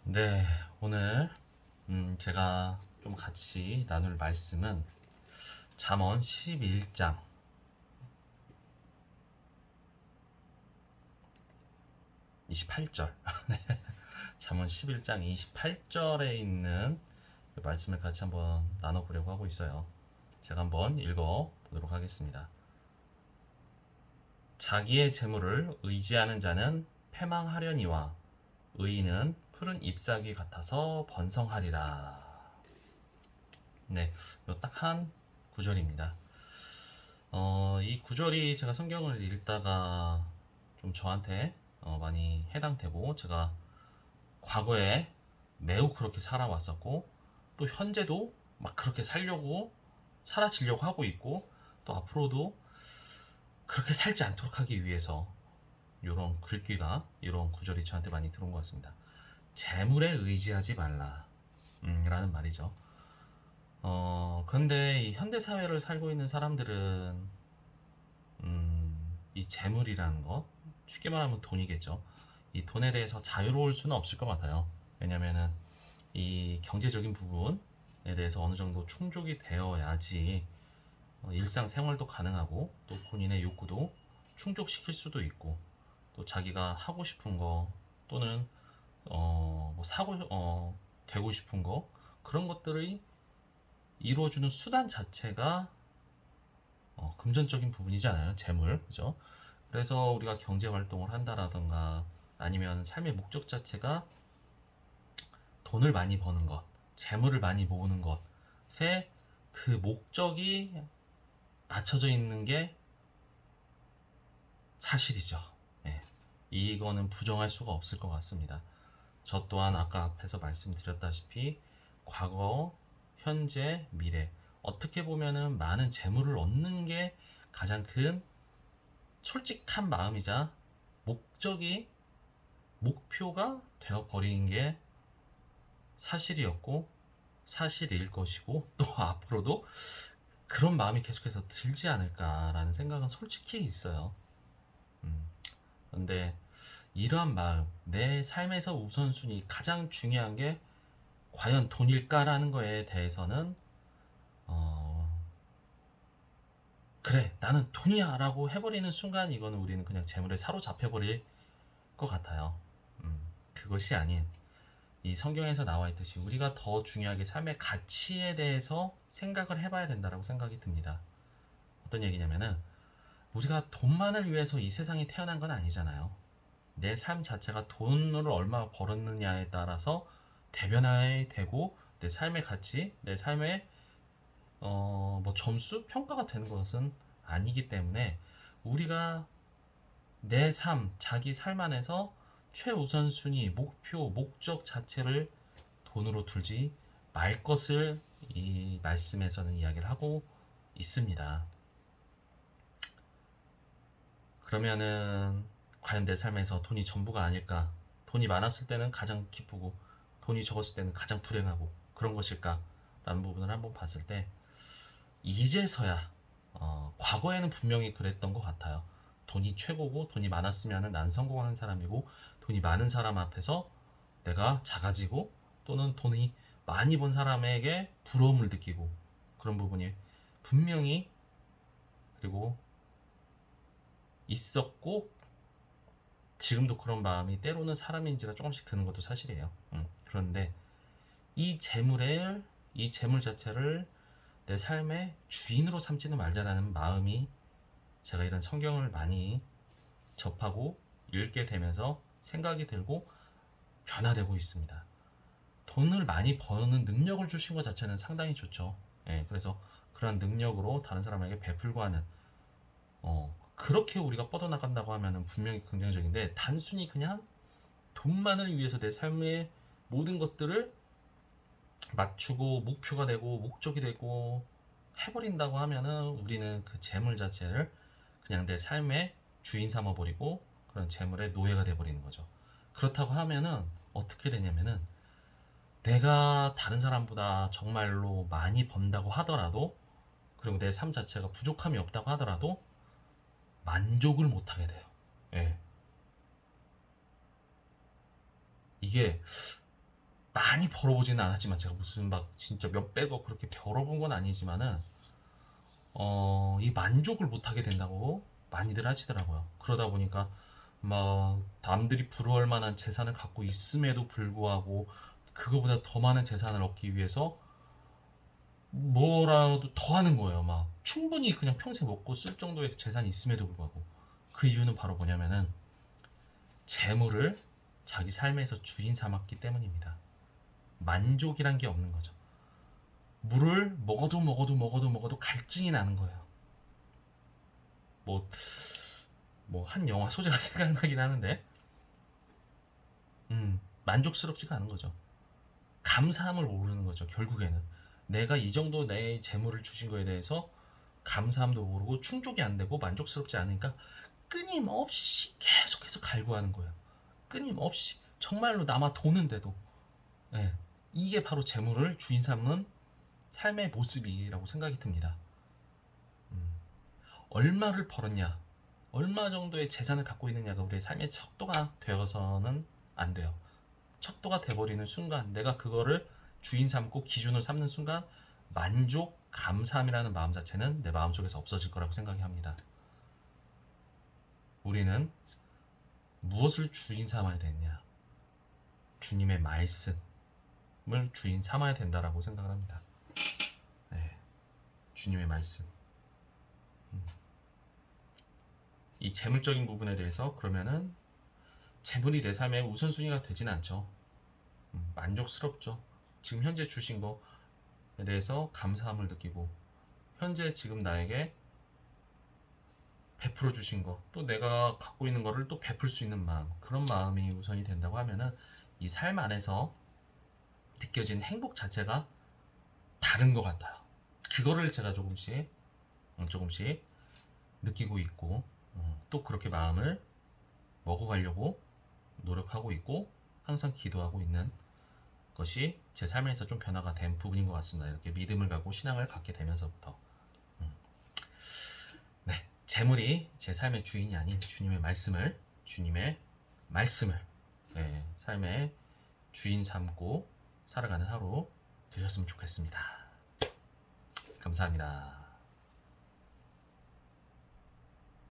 네, 오늘 제가 좀 같이 나눌 말씀은 잠언 11장 28절 잠언 11장 28절에 있는 그 말씀을 같이 한번 나눠보려고 하고 있어요. 제가 한번 읽어보도록 하겠습니다. 자기의 재물을 의지하는 자는 패망하려니와 의인은 푸른 잎사귀 같아서 번성하리라. 네, 딱 한 구절입니다. 이 구절이 제가 성경을 읽다가 좀 저한테 많이 해당되고, 제가 과거에 매우 그렇게 살아왔었고, 또 현재도 막 그렇게 살려고 살아지려고 하고 있고, 또 앞으로도 그렇게 살지 않도록 하기 위해서 이런 글귀가, 이런 구절이 저한테 많이 들어온 것 같습니다. 재물에 의지하지 말라 라는 말이죠. 그런데 이 현대 사회를 살고 있는 사람들은 이 재물이라는 것, 쉽게 말하면 돈이겠죠. 이 돈에 대해서 자유로울 수는 없을 것 같아요. 왜냐면은 이 경제적인 부분에 대해서 어느 정도 충족이 되어야지 일상생활도 가능하고, 또 본인의 욕구도 충족시킬 수도 있고, 또 자기가 하고 싶은 거, 또는 뭐 사고 되고 싶은 거, 그런 것들이 이루어주는 수단 자체가 금전적인 부분이잖아요. 재물, 그죠? 그래서 우리가 경제 활동을 한다라든가, 아니면 삶의 목적 자체가 돈을 많이 버는 것, 재물을 많이 모으는 것에 그 목적이 맞춰져 있는 게 사실이죠. 예. 이거는 부정할 수가 없을 것 같습니다. 저 또한 아까 앞에서 말씀드렸다시피 과거, 현재, 미래, 어떻게 보면은 많은 재물을 얻는 게 가장 큰 솔직한 마음이자 목적이, 목표가 되어버린 게 사실이었고 사실일 것이고, 또 앞으로도 그런 마음이 계속해서 들지 않을까라는 생각은 솔직히 있어요. 근데 이러한 마음, 내 삶에서 우선순위, 가장 중요한 게 과연 돈일까라는 거에 대해서는 그래 나는 돈이야 라고 해버리는 순간, 이거는 우리는 그냥 재물에 사로잡혀버릴 것 같아요. 그것이 아닌, 이 성경에서 나와 있듯이 우리가 더 중요하게 삶의 가치에 대해서 생각을 해봐야 된다고 생각이 듭니다. 어떤 얘기냐면은, 우리가 돈만을 위해서 이 세상에 태어난 건 아니잖아요. 내 삶 자체가 돈을 얼마 벌었느냐에 따라서 대변화에 되고, 내 삶의 가치, 내 삶의 뭐 점수, 평가가 되는 것은 아니기 때문에, 우리가 내 삶, 자기 삶 안에서 최우선순위, 목표, 목적 자체를 돈으로 두지 말 것을 이 말씀에서는 이야기를 하고 있습니다. 그러면은 과연 내 삶에서 돈이 전부가 아닐까? 돈이 많았을 때는 가장 기쁘고, 돈이 적었을 때는 가장 불행하고, 그런 것일까? 라는 부분을 한번 봤을 때, 이제서야 과거에는 분명히 그랬던 것 같아요. 돈이 최고고, 돈이 많았으면 난 성공하는 사람이고, 돈이 많은 사람 앞에서 내가 작아지고, 또는 돈이 많이 번 사람에게 부러움을 느끼고, 그런 부분이 분명히, 그리고 있었고, 지금도 그런 마음이 때로는 사람인지라 조금씩 드는 것도 사실이에요. 그런데 이 재물을, 이 재물 자체를 내 삶의 주인으로 삼지는 말자라는 마음이, 제가 이런 성경을 많이 접하고 읽게 되면서 생각이 들고 변화되고 있습니다. 돈을 많이 버는 능력을 주신 것 자체는 상당히 좋죠. 예, 그래서 그런 능력으로 다른 사람에게 베풀고 하는, 그렇게 우리가 뻗어나간다고 하면 분명히 긍정적인데, 단순히 그냥 돈만을 위해서 내 삶의 모든 것들을 맞추고 목표가 되고 목적이 되고 해버린다고 하면은, 우리는 그 재물 자체를 그냥 내 삶의 주인 삼아버리고 그런 재물의 노예가 돼버리는 거죠. 그렇다고 하면은 어떻게 되냐면은, 내가 다른 사람보다 정말로 많이 번다고 하더라도, 그리고 내 삶 자체가 부족함이 없다고 하더라도 만족을 못하게 돼요. 예. 이게 많이 벌어보지는 않았지만, 제가 무슨 막 진짜 몇백억 그렇게 벌어본 건 아니지만은 이 만족을 못하게 된다고 많이들 하시더라고요. 그러다 보니까 막 남들이 부러워할 만한 재산을 갖고 있음에도 불구하고 그거보다 더 많은 재산을 얻기 위해서 뭐라도 더 하는 거예요. 막 충분히 그냥 평생 먹고 쓸 정도의 재산이 있음에도 불구하고. 그 이유는 바로 뭐냐면은 재물을 자기 삶에서 주인 삼았기 때문입니다. 만족이란 게 없는 거죠. 물을 먹어도 갈증이 나는 거예요. 한 영화 소재가 생각나긴 하는데, 만족스럽지가 않은 거죠. 감사함을 모르는 거죠. 결국에는 내가 이 정도 내 재물을 주신 거에 대해서 감사함도 모르고 충족이 안 되고 만족스럽지 않으니까 끊임없이 계속해서 갈구하는 거예요. 끊임없이 정말로 남아 도는데도. 예, 이게 바로 재물을 주인 삼는 삶의 모습이라고 생각이 듭니다. 얼마를 벌었냐, 얼마 정도의 재산을 갖고 있느냐가 우리의 삶의 척도가 되어서는 안 돼요. 척도가 돼버리는 순간, 내가 그거를 주인 삼고 기준을 삼는 순간 만족, 감사함이라는 마음 자체는 내 마음속에서 없어질 거라고 생각이 합니다. 우리는 무엇을 주인 삼아야 되느냐? 주님의 말씀을 주인 삼아야 된다라고 생각을 합니다. 네, 주님의 말씀. 이 재물적인 부분에 대해서 그러면은 재물이 내 삶의 우선순위가 되진 않죠. 만족스럽죠. 지금 현재 주신 거에 대해서 감사함을 느끼고, 현재 지금 나에게 베풀어 주신 거, 또 내가 갖고 있는 거를 또 베풀 수 있는 마음, 그런 마음이 우선이 된다고 하면은 이 삶 안에서 느껴지는 행복 자체가 다른 것 같아요. 그거를 제가 조금씩 느끼고 있고, 또 그렇게 마음을 먹어가려고 노력하고 있고, 항상 기도하고 있는 것이 제 삶에서 좀 변화가 된 부분인 것 같습니다. 이렇게 믿음을 갖고 신앙을 갖게 되면서부터. 네, 재물이 제 삶의 주인이 아닌 주님의 말씀을 네, 삶의 주인 삼고 살아가는 하루 되셨으면 좋겠습니다. 감사합니다.